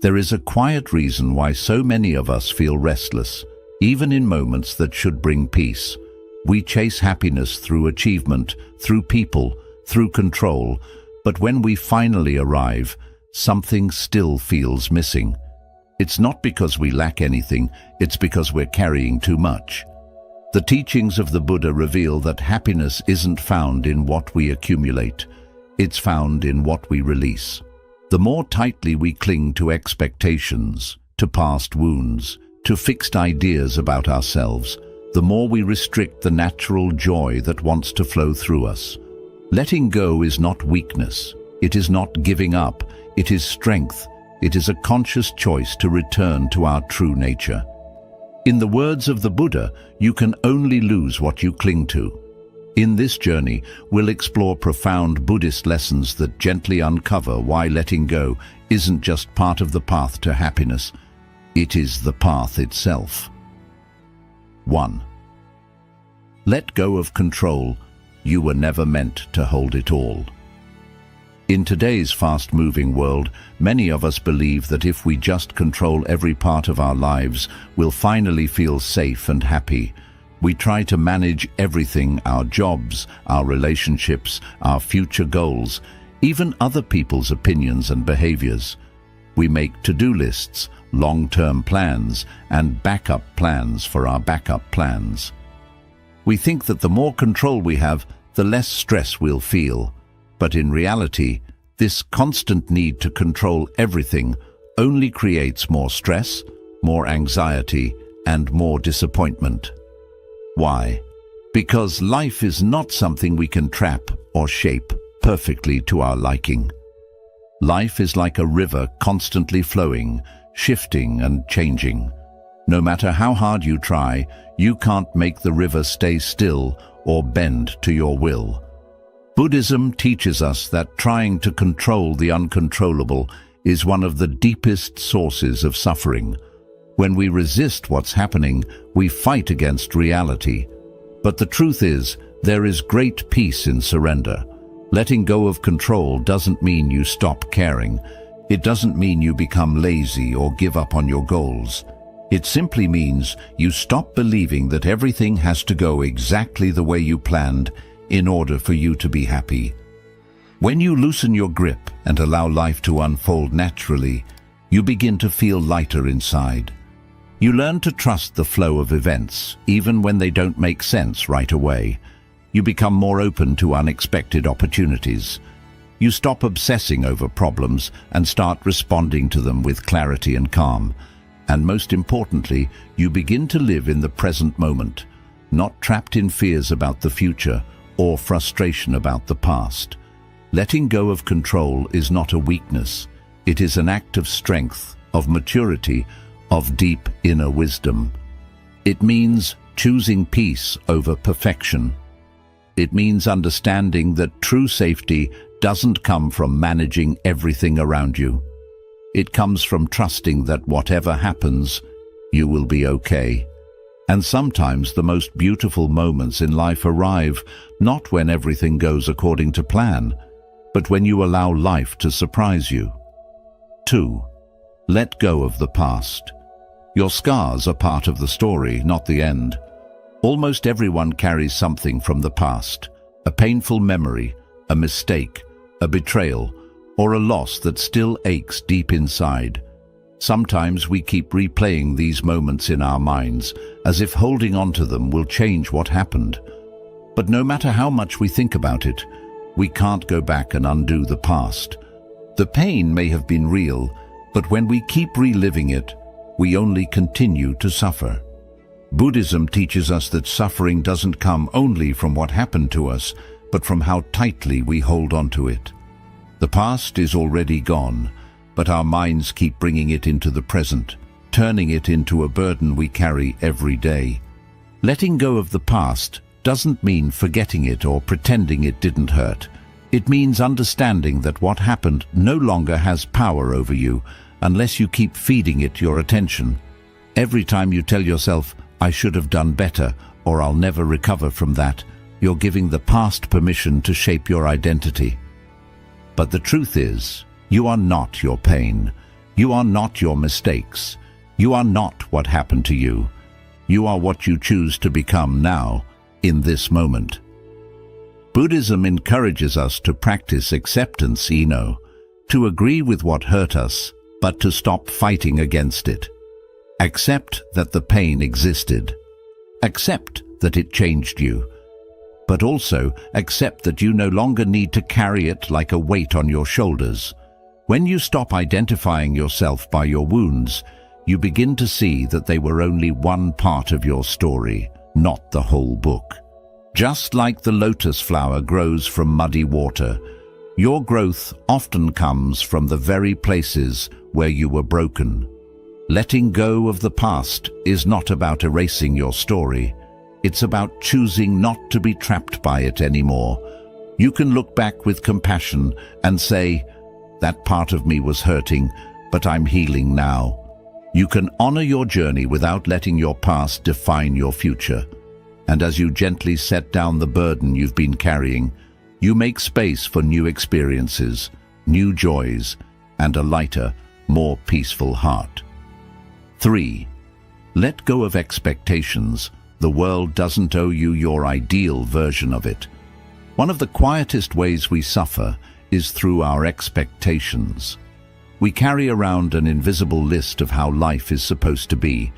There is a quiet reason why so many of us feel restless, even in moments that should bring peace. We chase happiness through achievement, through people, through control, but when we finally arrive, something still feels missing. It's not because we lack anything, it's because we're carrying too much. The teachings of the Buddha reveal that happiness isn't found in what we accumulate, it's found in what we release. The more tightly we cling to expectations, to past wounds, to fixed ideas about ourselves, the more we restrict the natural joy that wants to flow through us. Letting go is not weakness. It is not giving up. It is strength. It is a conscious choice to return to our true nature. In the words of the Buddha, you can only lose what you cling to. In this journey, we'll explore profound Buddhist lessons that gently uncover why letting go isn't just part of the path to happiness. It is the path itself. 1. Let go of control. You were never meant to hold it all. In today's fast-moving world, many of us believe that if we just control every part of our lives, we'll finally feel safe and happy. We try to manage everything: our jobs, our relationships, our future goals, even other people's opinions and behaviors. We make to-do lists, long-term plans, and backup plans for our backup plans. We think that the more control we have, the less stress we'll feel. But in reality, this constant need to control everything only creates more stress, more anxiety, and more disappointment. Why? Because life is not something we can trap or shape perfectly to our liking. Life is like a river constantly flowing, shifting and changing. No matter how hard you try, you can't make the river stay still or bend to your will. Buddhism teaches us that trying to control the uncontrollable is one of the deepest sources of suffering. When we resist what's happening, we fight against reality. But the truth is, there is great peace in surrender. Letting go of control doesn't mean you stop caring. It doesn't mean you become lazy or give up on your goals. It simply means you stop believing that everything has to go exactly the way you planned in order for you to be happy. When you loosen your grip and allow life to unfold naturally, you begin to feel lighter inside. You learn to trust the flow of events, even when they don't make sense right away. You become more open to unexpected opportunities. You stop obsessing over problems and start responding to them with clarity and calm. And most importantly, you begin to live in the present moment, not trapped in fears about the future or frustration about the past. Letting go of control is not a weakness. It is an act of strength, of maturity, of deep inner wisdom. It means choosing peace over perfection. It means understanding that true safety doesn't come from managing everything around you. It comes from trusting that whatever happens, you will be okay. And sometimes the most beautiful moments in life arrive not when everything goes according to plan, but when you allow life to surprise you. 2. Let go of the past. Your scars are part of the story, not the end. Almost everyone carries something from the past: a painful memory, a mistake, a betrayal, or a loss that still aches deep inside. Sometimes we keep replaying these moments in our minds, as if holding on to them will change what happened. But no matter how much we think about it, we can't go back and undo the past. The pain may have been real, but when we keep reliving it, we only continue to suffer. Buddhism teaches us that suffering doesn't come only from what happened to us, but from how tightly we hold on to it. The past is already gone, but our minds keep bringing it into the present, turning it into a burden we carry every day. Letting go of the past doesn't mean forgetting it or pretending it didn't hurt. It means understanding that what happened no longer has power over you unless you keep feeding it your attention. Every time you tell yourself, "I should have done better," or "I'll never recover from that," you're giving the past permission to shape your identity. But the truth is, you are not your pain. You are not your mistakes. You are not what happened to you. You are what you choose to become now, in this moment. Buddhism encourages us to practice acceptance, to agree with what hurt us, but to stop fighting against it. Accept that the pain existed. Accept that it changed you. But also accept that you no longer need to carry it like a weight on your shoulders. When you stop identifying yourself by your wounds, you begin to see that they were only one part of your story, not the whole book. Just like the lotus flower grows from muddy water, your growth often comes from the very places where you were broken. Letting go of the past is not about erasing your story. It's about choosing not to be trapped by it anymore. You can look back with compassion and say, "That part of me was hurting, but I'm healing now." You can honor your journey without letting your past define your future. And as you gently set down the burden you've been carrying, you make space for new experiences, new joys, and a lighter, more peaceful heart. 3. Let go of expectations. The world doesn't owe you your ideal version of it. One of the quietest ways we suffer is through our expectations. We carry around an invisible list of how life is supposed to be,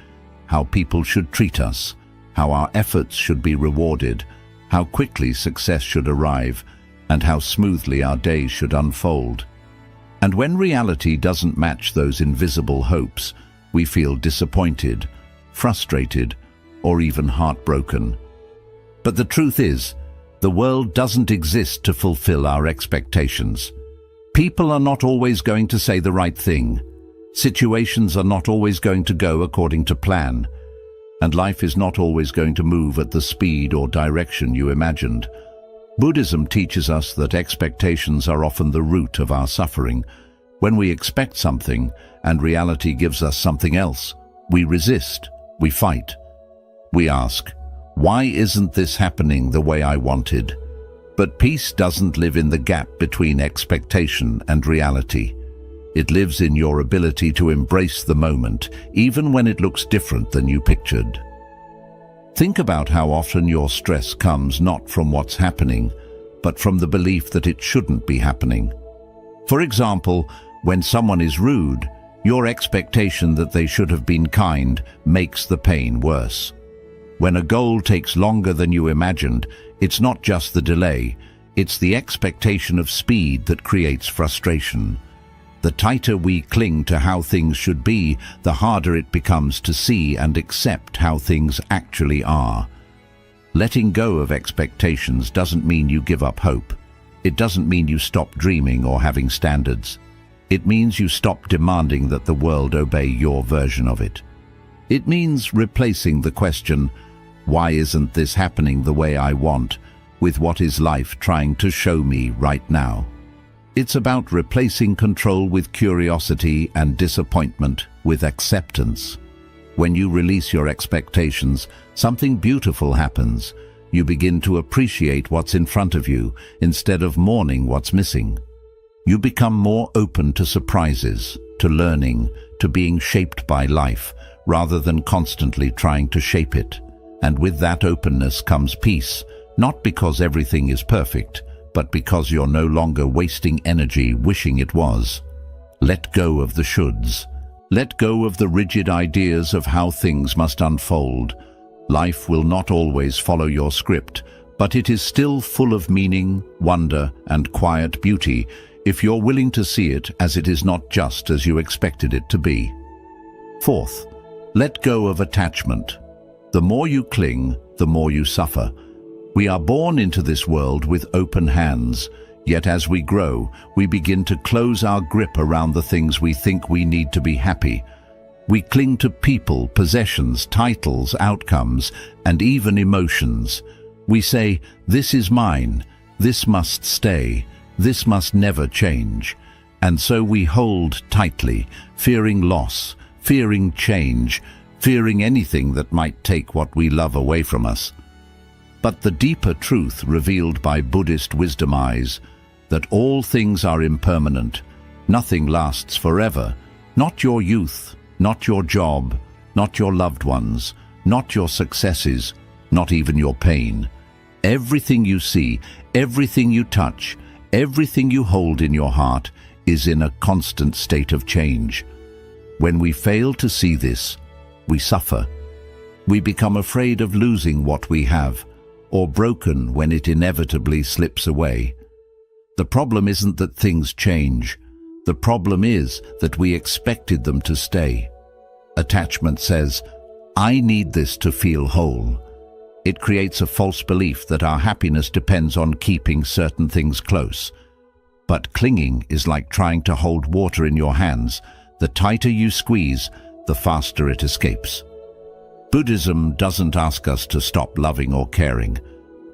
how people should treat us, how our efforts should be rewarded, how quickly success should arrive, and how smoothly our days should unfold. And when reality doesn't match those invisible hopes, we feel disappointed, frustrated, or even heartbroken. But the truth is, the world doesn't exist to fulfill our expectations. People are not always going to say the right thing. Situations are not always going to go according to plan. And life is not always going to move at the speed or direction you imagined. Buddhism teaches us that expectations are often the root of our suffering. When we expect something and reality gives us something else, we resist, we fight. We ask, "Why isn't this happening the way I wanted?" But peace doesn't live in the gap between expectation and reality. It lives in your ability to embrace the moment, even when it looks different than you pictured. Think about how often your stress comes not from what's happening, but from the belief that it shouldn't be happening. For example, when someone is rude, your expectation that they should have been kind makes the pain worse. When a goal takes longer than you imagined, it's not just the delay, it's the expectation of speed that creates frustration. The tighter we cling to how things should be, the harder it becomes to see and accept how things actually are. Letting go of expectations doesn't mean you give up hope. It doesn't mean you stop dreaming or having standards. It means you stop demanding that the world obey your version of it. It means replacing the question, "Why isn't this happening the way I want?" with "What is life trying to show me right now?" It's about replacing control with curiosity and disappointment with acceptance. When you release your expectations, something beautiful happens. You begin to appreciate what's in front of you instead of mourning what's missing. You become more open to surprises, to learning, to being shaped by life, rather than constantly trying to shape it. And with that openness comes peace, not because everything is perfect, but because you're no longer wasting energy wishing it was. Let go of the shoulds. Let go of the rigid ideas of how things must unfold. Life will not always follow your script, but it is still full of meaning, wonder, and quiet beauty if you're willing to see it as it is not just as you expected it to be. 4th, let go of attachment. The more you cling, the more you suffer. We are born into this world with open hands, yet as we grow, we begin to close our grip around the things we think we need to be happy. We cling to people, possessions, titles, outcomes, and even emotions. We say, "This is mine, this must stay, this must never change." And so we hold tightly, fearing loss, fearing change, fearing anything that might take what we love away from us. But the deeper truth revealed by Buddhist wisdom is that all things are impermanent, nothing lasts forever, Not your youth, not your job, not your loved ones, not your successes, not even your pain. Everything you see, everything you touch, everything you hold in your heart is in a constant state of change. When we fail to see this, we suffer. We become afraid of losing what we have, or broken when it inevitably slips away. The problem isn't that things change. The problem is that we expected them to stay. Attachment says, "I need this to feel whole." It creates a false belief that our happiness depends on keeping certain things close. But clinging is like trying to hold water in your hands. The tighter you squeeze, the faster it escapes. Buddhism doesn't ask us to stop loving or caring.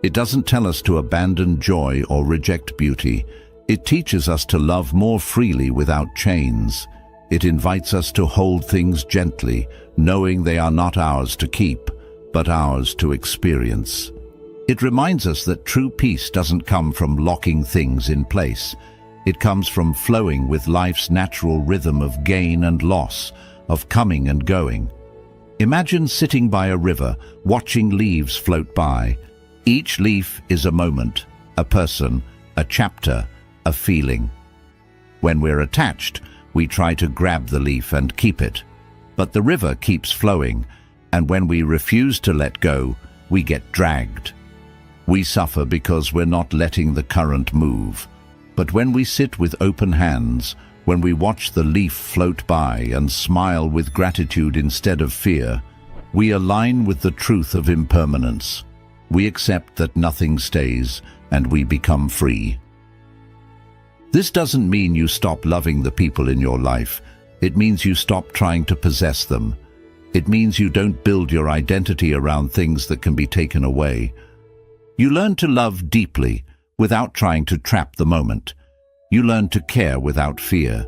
It doesn't tell us to abandon joy or reject beauty. It teaches us to love more freely without chains. It invites us to hold things gently, knowing they are not ours to keep, but ours to experience. It reminds us that true peace doesn't come from locking things in place. It comes from flowing with life's natural rhythm of gain and loss, of coming and going. Imagine sitting by a river, watching leaves float by. Each leaf is a moment, a person, a chapter, a feeling. When we're attached, we try to grab the leaf and keep it. But the river keeps flowing, and when we refuse to let go, we get dragged. We suffer because we're not letting the current move. But when we sit with open hands, when we watch the leaf float by and smile with gratitude instead of fear, we align with the truth of impermanence. We accept that nothing stays, and we become free. This doesn't mean you stop loving the people in your life. It means you stop trying to possess them. It means you don't build your identity around things that can be taken away. You learn to love deeply without trying to trap the moment. You learn to care without fear.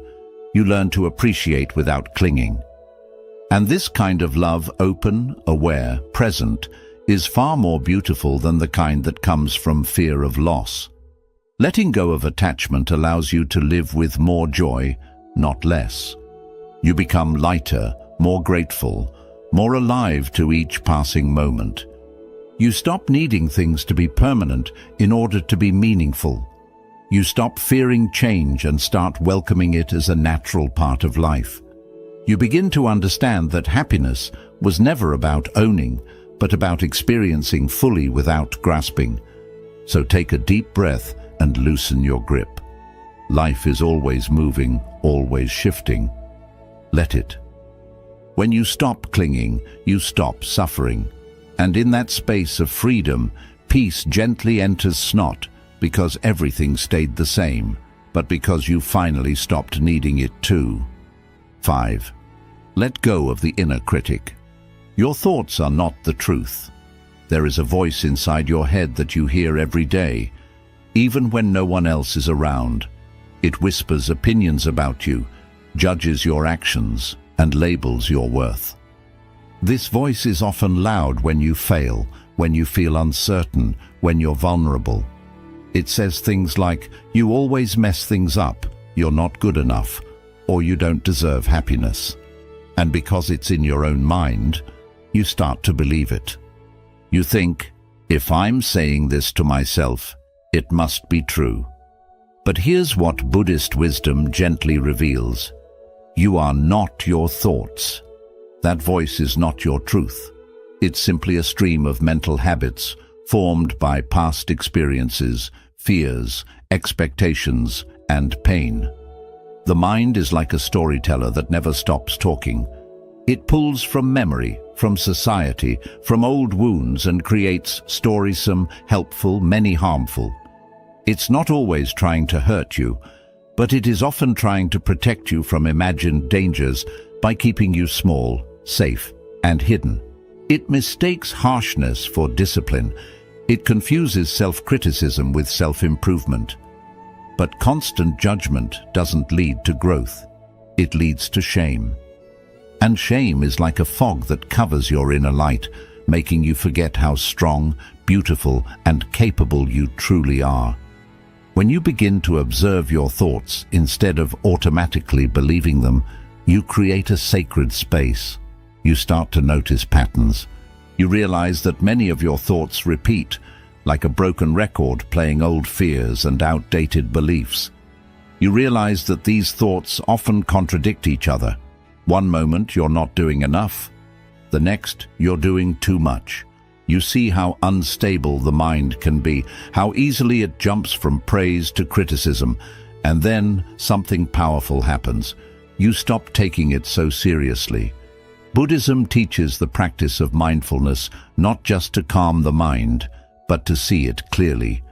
You learn to appreciate without clinging. And this kind of love, open, aware, present, is far more beautiful than the kind that comes from fear of loss. Letting go of attachment allows you to live with more joy, not less. You become lighter, more grateful, more alive to each passing moment. You stop needing things to be permanent in order to be meaningful. You stop fearing change and start welcoming it as a natural part of life. You begin to understand that happiness was never about owning, but about experiencing fully without grasping. So take a deep breath and loosen your grip. Life is always moving, always shifting. Let it. When you stop clinging, you stop suffering. And in that space of freedom, peace gently enters, not because everything stayed the same, but because you finally stopped needing it too. 5. Let go of the inner critic. Your thoughts are not the truth. There is a voice inside your head that you hear every day, even when no one else is around. It whispers opinions about you, judges your actions, and labels your worth. This voice is often loud when you fail, when you feel uncertain, when you're vulnerable. It says things like, "You always mess things up, you're not good enough, or you don't deserve happiness." And because it's in your own mind, you start to believe it. You think, if I'm saying this to myself, it must be true. But here's what Buddhist wisdom gently reveals. You are not your thoughts. That voice is not your truth. It's simply a stream of mental habits formed by past experiences, fears, expectations, and pain. The mind is like a storyteller that never stops talking. It pulls from memory, from society, from old wounds, and creates stories, some helpful, many harmful. It's not always trying to hurt you, but it is often trying to protect you from imagined dangers by keeping you small, safe, and hidden. It mistakes harshness for discipline. It confuses self-criticism with self-improvement. But constant judgment doesn't lead to growth. It leads to shame. And shame is like a fog that covers your inner light, making you forget how strong, beautiful, and capable you truly are. When you begin to observe your thoughts instead of automatically believing them, You create a sacred space. You start to notice patterns. You realize that many of your thoughts repeat, like a broken record playing old fears and outdated beliefs. You realize that these thoughts often contradict each other. One moment you're not doing enough. The next you're doing too much. You see how unstable the mind can be, how easily it jumps from praise to criticism, and then something powerful happens. You stop taking it so seriously. Buddhism teaches the practice of mindfulness not just to calm the mind, but to see it clearly.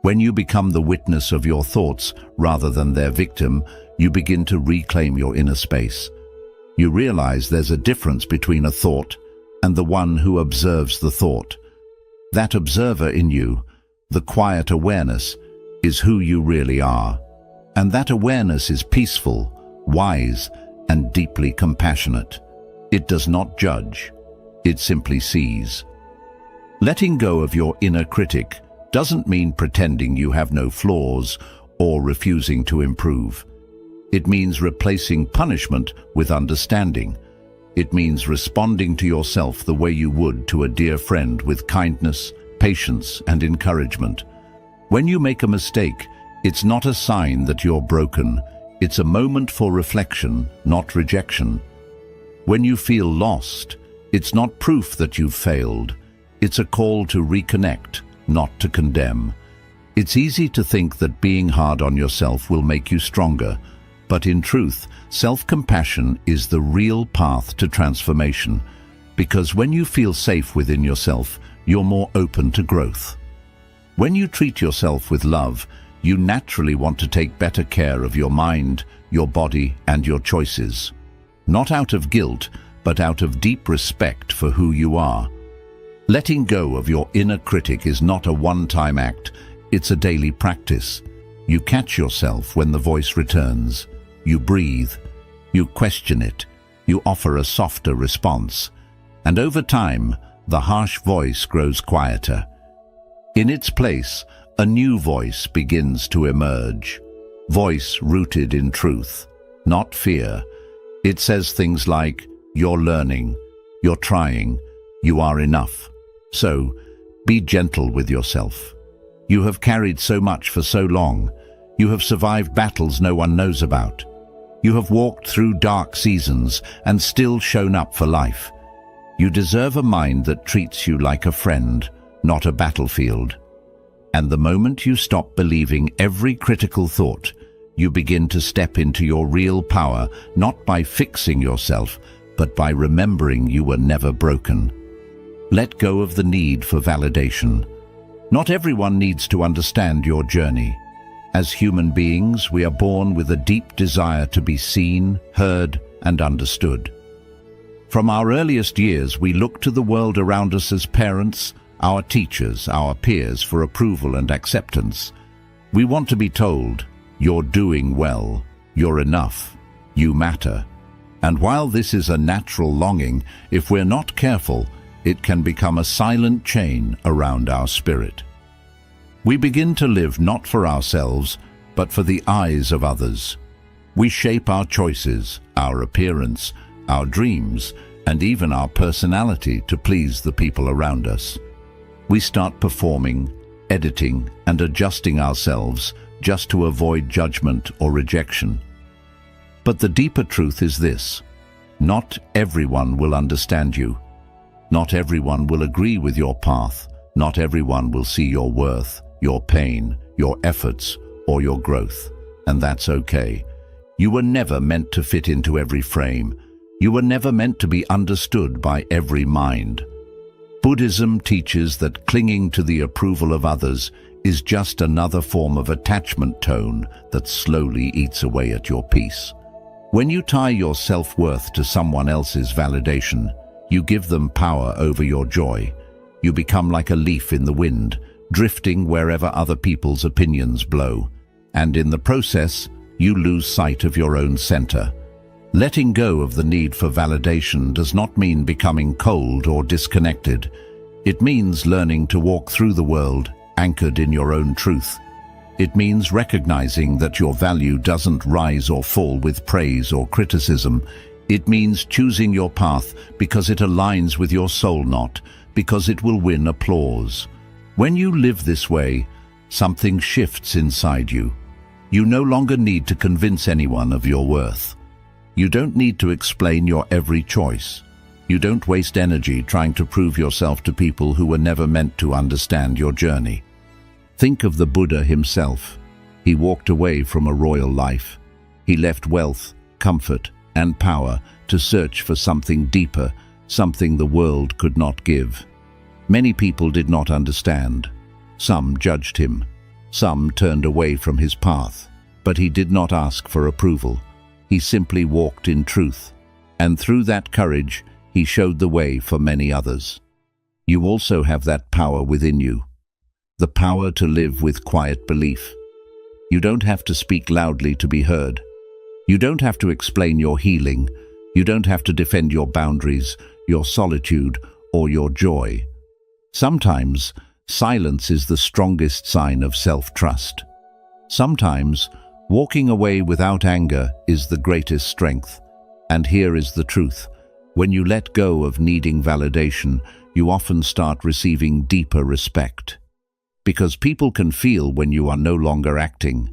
When you become the witness of your thoughts rather than their victim, you begin to reclaim your inner space. You realize there's a difference between a thought and the one who observes the thought. That observer in you, the quiet awareness, is who you really are. And that awareness is peaceful, wise, and deeply compassionate. It does not judge. It simply sees. Letting go of your inner critic doesn't mean pretending you have no flaws or refusing to improve. It means replacing punishment with understanding. It means responding to yourself the way you would to a dear friend, with kindness, patience, and encouragement. When you make a mistake, it's not a sign that you're broken. It's a moment for reflection, not rejection. When you feel lost, it's not proof that you've failed. It's a call to reconnect, not to condemn. It's easy to think that being hard on yourself will make you stronger, but in truth, self-compassion is the real path to transformation, because when you feel safe within yourself, you're more open to growth. When you treat yourself with love, you naturally want to take better care of your mind, your body, and your choices. Not out of guilt, but out of deep respect for who you are. Letting go of your inner critic is not a one-time act, it's a daily practice. You catch yourself when the voice returns. You breathe, you question it, you offer a softer response, and over time, the harsh voice grows quieter. In its place, a new voice begins to emerge. Voice rooted in truth, not fear. It says things like, "You're learning, you're trying, you are enough." So, be gentle with yourself. You have carried so much for so long. You have survived battles no one knows about. You have walked through dark seasons and still shown up for life. You deserve a mind that treats you like a friend, not a battlefield. And the moment you stop believing every critical thought, you begin to step into your real power, not by fixing yourself, but by remembering you were never broken. Let go of the need for validation. Not everyone needs to understand your journey. As human beings, we are born with a deep desire to be seen, heard, and understood. From our earliest years, we look to the world around us as parents, our teachers, our peers for approval and acceptance. We want to be told, "You're doing well, you're enough, you matter." And while this is a natural longing, if we're not careful, it can become a silent chain around our spirit. We begin to live not for ourselves, but for the eyes of others. We shape our choices, our appearance, our dreams, and even our personality to please the people around us. We start performing, editing, and adjusting ourselves just to avoid judgment or rejection. But the deeper truth is this: not everyone will understand you. Not everyone will agree with your path. Not everyone will see your worth, your pain, your efforts, or your growth. And that's okay. You were never meant to fit into every frame. You were never meant to be understood by every mind. Buddhism teaches that clinging to the approval of others is just another form of attachment tone that slowly eats away at your peace. When you tie your self-worth to someone else's validation, you give them power over your joy. You become like a leaf in the wind, drifting wherever other people's opinions blow. And in the process, you lose sight of your own center. Letting go of the need for validation does not mean becoming cold or disconnected. It means learning to walk through the world anchored in your own truth. It means recognizing that your value doesn't rise or fall with praise or criticism. It means choosing your path because it aligns with your soul, not because it will win applause. When you live this way, something shifts inside you. You no longer need to convince anyone of your worth. You don't need to explain your every choice. You don't waste energy trying to prove yourself to people who were never meant to understand your journey. Think of the Buddha himself. He walked away from a royal life. He left wealth, comfort, and power to search for something deeper, something the world could not give. Many people did not understand. Some judged him. Some turned away from his path. But he did not ask for approval. He simply walked in truth. And through that courage, he showed the way for many others. You also have that power within you. The power to live with quiet belief. You don't have to speak loudly to be heard. You don't have to explain your healing. You don't have to defend your boundaries, your solitude, or your joy. Sometimes, silence is the strongest sign of self-trust. Sometimes, walking away without anger is the greatest strength. And here is the truth. When you let go of needing validation, you often start receiving deeper respect. Because people can feel when you are no longer acting.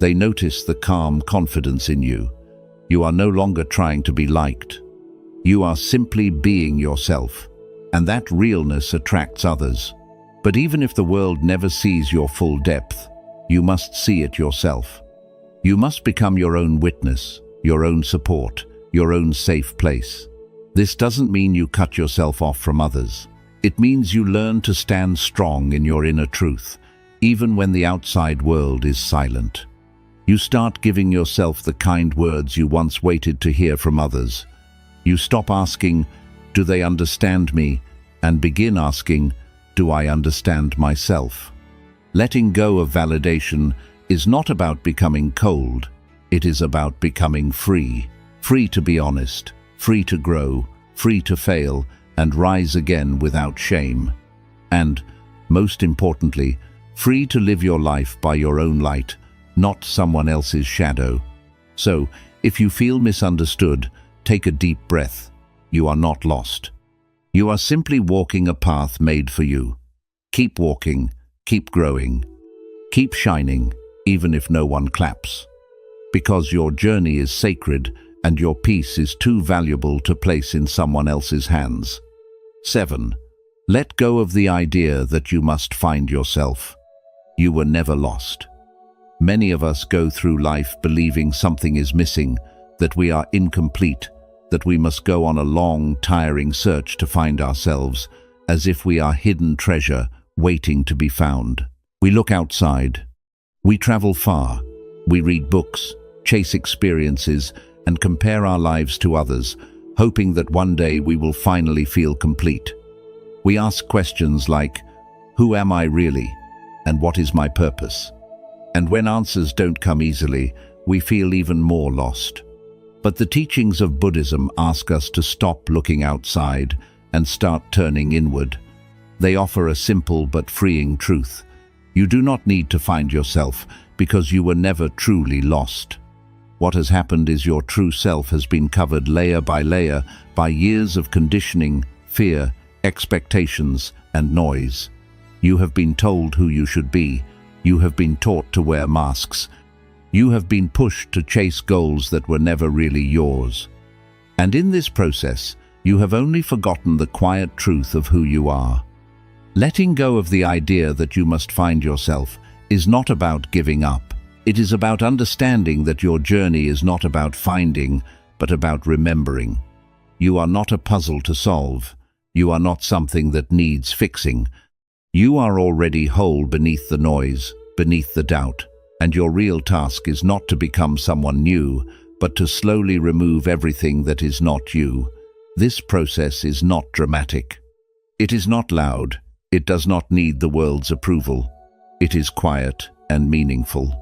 They notice the calm confidence in you. You are no longer trying to be liked. You are simply being yourself, and that realness attracts others. But even if the world never sees your full depth, you must see it yourself. You must become your own witness, your own support, your own safe place. This doesn't mean you cut yourself off from others. It means you learn to stand strong in your inner truth, even when the outside world is silent. You start giving yourself the kind words you once waited to hear from others. You stop asking, "Do they understand me?" and begin asking, "Do I understand myself?" Letting go of validation is not about becoming cold. It is about becoming free. Free to be honest, free to grow, free to fail, and rise again without shame. And, most importantly, free to live your life by your own light, not someone else's shadow. So, if you feel misunderstood, take a deep breath. You are not lost. You are simply walking a path made for you. Keep walking, keep growing, keep shining, even if no one claps. Because your journey is sacred and your peace is too valuable to place in someone else's hands. 7. Let go of the idea that you must find yourself. You were never lost. Many of us go through life believing something is missing, that we are incomplete, that we must go on a long, tiring search to find ourselves, as if we are hidden treasure waiting to be found. We look outside. We travel far. We read books, chase experiences, and compare our lives to others, hoping that one day we will finally feel complete. We ask questions like, "Who am I really? And what is my purpose?" And when answers don't come easily, we feel even more lost. But the teachings of Buddhism ask us to stop looking outside and start turning inward. They offer a simple but freeing truth. You do not need to find yourself because you were never truly lost. What has happened is your true self has been covered layer by years of conditioning, fear, expectations, and noise. You have been told who you should be. You have been taught to wear masks. You have been pushed to chase goals that were never really yours. And in this process, you have only forgotten the quiet truth of who you are. Letting go of the idea that you must find yourself is not about giving up. It is about understanding that your journey is not about finding, but about remembering. You are not a puzzle to solve. You are not something that needs fixing. You are already whole beneath the noise, beneath the doubt, and your real task is not to become someone new, but to slowly remove everything that is not you. This process is not dramatic. It is not loud. It does not need the world's approval. It is quiet and meaningful.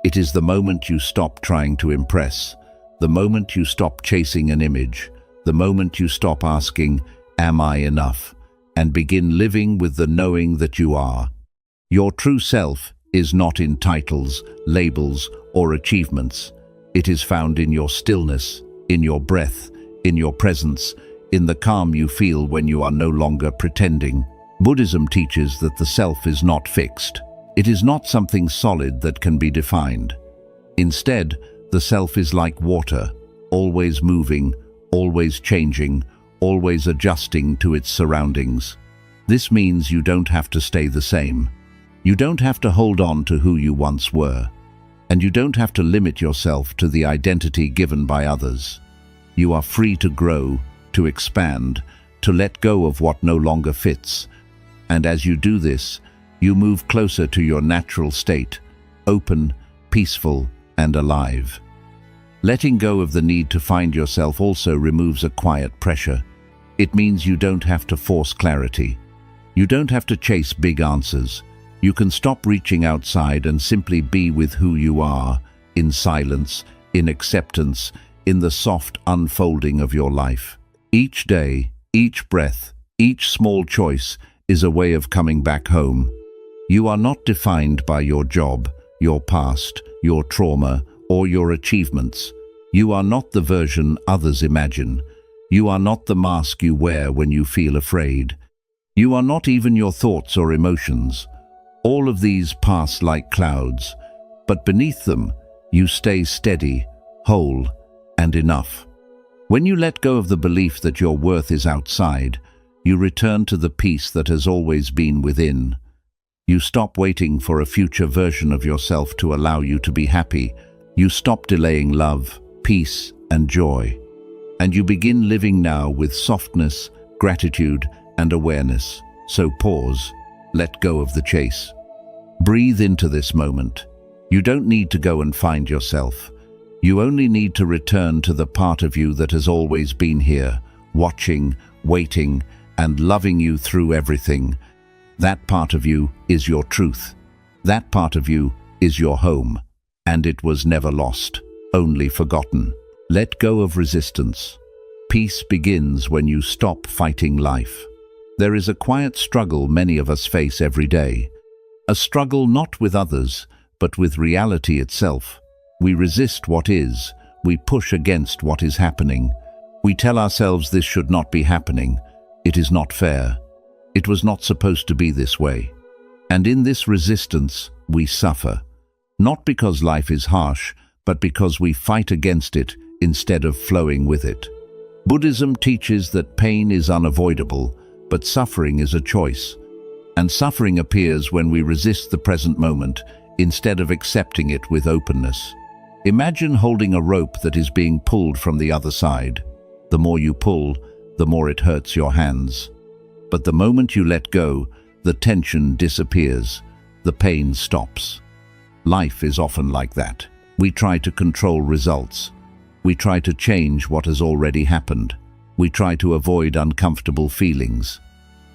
It is the moment you stop trying to impress, the moment you stop chasing an image, the moment you stop asking, "Am I enough?" and begin living with the knowing that you are. Your true self is not in titles, labels, or achievements. It is found in your stillness, in your breath, in your presence, in the calm you feel when you are no longer pretending. Buddhism teaches that the self is not fixed. It is not something solid that can be defined. Instead, the self is like water, always moving, always changing, always adjusting to its surroundings. This means you don't have to stay the same. You don't have to hold on to who you once were. And you don't have to limit yourself to the identity given by others. You are free to grow, to expand, to let go of what no longer fits. And as you do this, you move closer to your natural state, open, peaceful, and alive. Letting go of the need to find yourself also removes a quiet pressure. It means you don't have to force clarity. You don't have to chase big answers. You can stop reaching outside and simply be with who you are, in silence, in acceptance, in the soft unfolding of your life. Each day, each breath, each small choice is a way of coming back home. You are not defined by your job, your past, your trauma, or your achievements. You are not the version others imagine. You are not the mask you wear when you feel afraid. You are not even your thoughts or emotions. All of these pass like clouds, but beneath them, you stay steady, whole, and enough. When you let go of the belief that your worth is outside, you return to the peace that has always been within. You stop waiting for a future version of yourself to allow you to be happy. You stop delaying love, peace, and joy. And you begin living now with softness, gratitude, and awareness. So pause, let go of the chase. Breathe into this moment. You don't need to go and find yourself. You only need to return to the part of you that has always been here, watching, waiting, and loving you through everything. That part of you is your truth. That part of you is your home. And it was never lost, only forgotten. Let go of resistance. Peace begins when you stop fighting life. There is a quiet struggle many of us face every day. A struggle not with others, but with reality itself. We resist what is. We push against what is happening. We tell ourselves this should not be happening. It is not fair. It was not supposed to be this way. And in this resistance, we suffer. Not because life is harsh, but because we fight against it instead of flowing with it. Buddhism teaches that pain is unavoidable, but suffering is a choice. And suffering appears when we resist the present moment instead of accepting it with openness. Imagine holding a rope that is being pulled from the other side. The more you pull, the more it hurts your hands. But the moment you let go, the tension disappears. The pain stops. Life is often like that. We try to control results. We try to change what has already happened. We try to avoid uncomfortable feelings.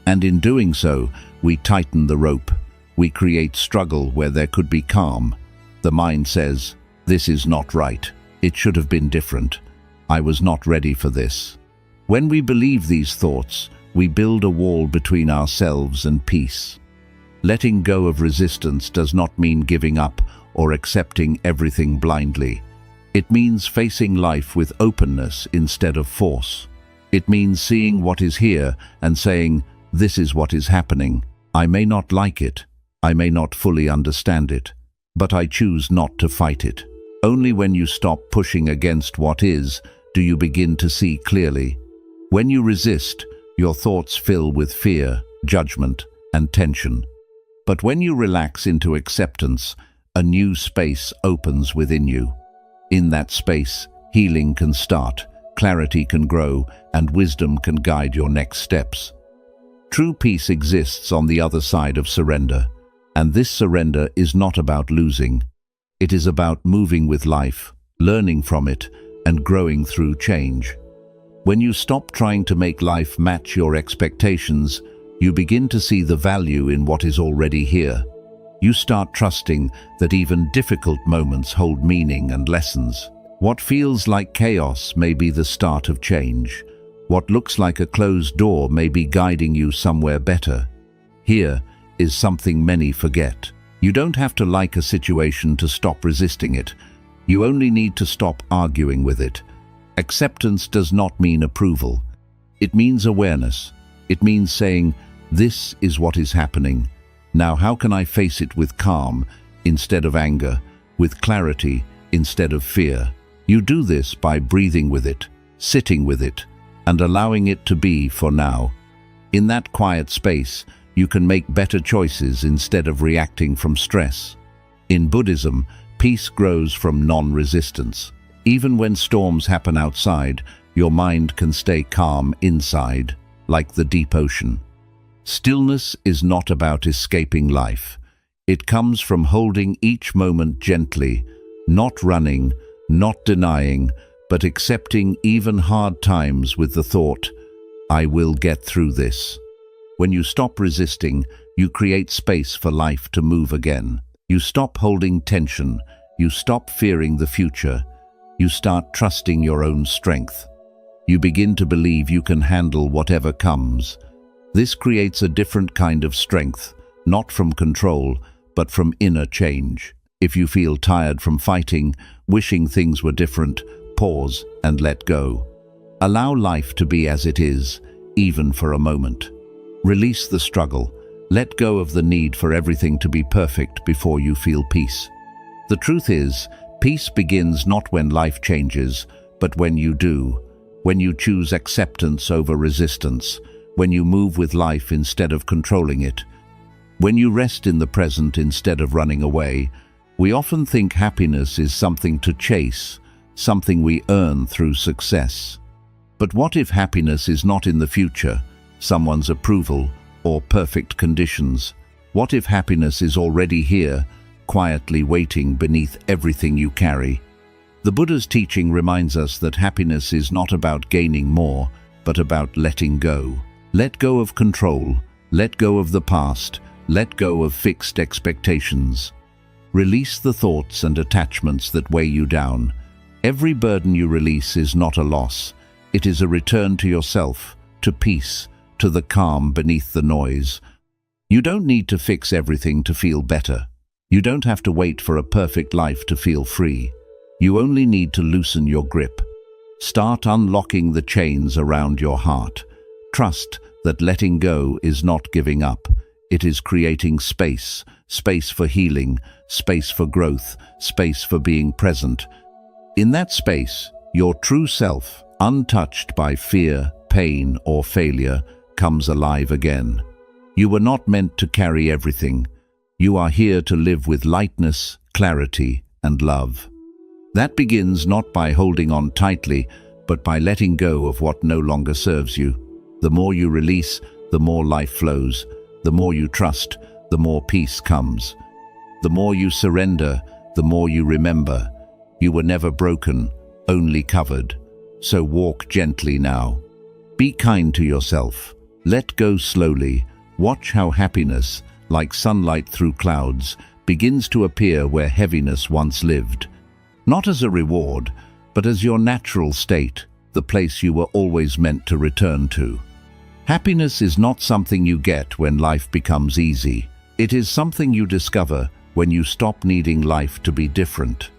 And in doing so, we tighten the rope. We create struggle where there could be calm. The mind says, "This is not right. It should have been different. I was not ready for this." When we believe these thoughts, we build a wall between ourselves and peace. Letting go of resistance does not mean giving up or accepting everything blindly. It means facing life with openness instead of force. It means seeing what is here and saying, "This is what is happening. I may not like it. I may not fully understand it. But I choose not to fight it." Only when you stop pushing against what is, do you begin to see clearly. When you resist, your thoughts fill with fear, judgment, and tension. But when you relax into acceptance, a new space opens within you. In that space, healing can start, clarity can grow, and wisdom can guide your next steps. True peace exists on the other side of surrender, and this surrender is not about losing. It is about moving with life, learning from it, and growing through change. When you stop trying to make life match your expectations, you begin to see the value in what is already here. You start trusting that even difficult moments hold meaning and lessons. What feels like chaos may be the start of change. What looks like a closed door may be guiding you somewhere better. Here is something many forget. You don't have to like a situation to stop resisting it. You only need to stop arguing with it. Acceptance does not mean approval. It means awareness. It means saying, "This is what is happening. Now how can I face it with calm instead of anger, with clarity instead of fear?" You do this by breathing with it, sitting with it, and allowing it to be for now. In that quiet space, you can make better choices instead of reacting from stress. In Buddhism, peace grows from non-resistance. Even when storms happen outside, your mind can stay calm inside, like the deep ocean. Stillness is not about escaping life. It comes from holding each moment gently, not running, not denying, but accepting even hard times with the thought, "I will get through this." When you stop resisting, you create space for life to move again. You stop holding tension. You stop fearing the future. You start trusting your own strength. You begin to believe you can handle whatever comes. This creates a different kind of strength, not from control, but from inner change. If you feel tired from fighting, wishing things were different, pause and let go. Allow life to be as it is, even for a moment. Release the struggle. Let go of the need for everything to be perfect before you feel peace. The truth is, peace begins not when life changes, but when you do. When you choose acceptance over resistance. When you move with life instead of controlling it. When you rest in the present instead of running away. We often think happiness is something to chase, something we earn through success. But what if happiness is not in the future, someone's approval, or perfect conditions? What if happiness is already here, quietly waiting beneath everything you carry? The Buddha's teaching reminds us that happiness is not about gaining more, but about letting go. Let go of control, let go of the past, let go of fixed expectations. Release the thoughts and attachments that weigh you down. Every burden you release is not a loss. It is a return to yourself, to peace, to the calm beneath the noise. You don't need to fix everything to feel better. You don't have to wait for a perfect life to feel free. You only need to loosen your grip. Start unlocking the chains around your heart. Trust that letting go is not giving up. It is creating space, space for healing, space for growth, space for being present. In that space, your true self, untouched by fear, pain, or failure, comes alive again. You were not meant to carry everything. You are here to live with lightness, clarity, and love. That begins not by holding on tightly, but by letting go of what no longer serves you. The more you release, the more life flows. The more you trust, the more peace comes. The more you surrender, the more you remember. You were never broken, only covered. So walk gently now. Be kind to yourself. Let go slowly. Watch how happiness, like sunlight through clouds, begins to appear where heaviness once lived. Not as a reward, but as your natural state, the place you were always meant to return to. Happiness is not something you get when life becomes easy. It is something you discover when you stop needing life to be different.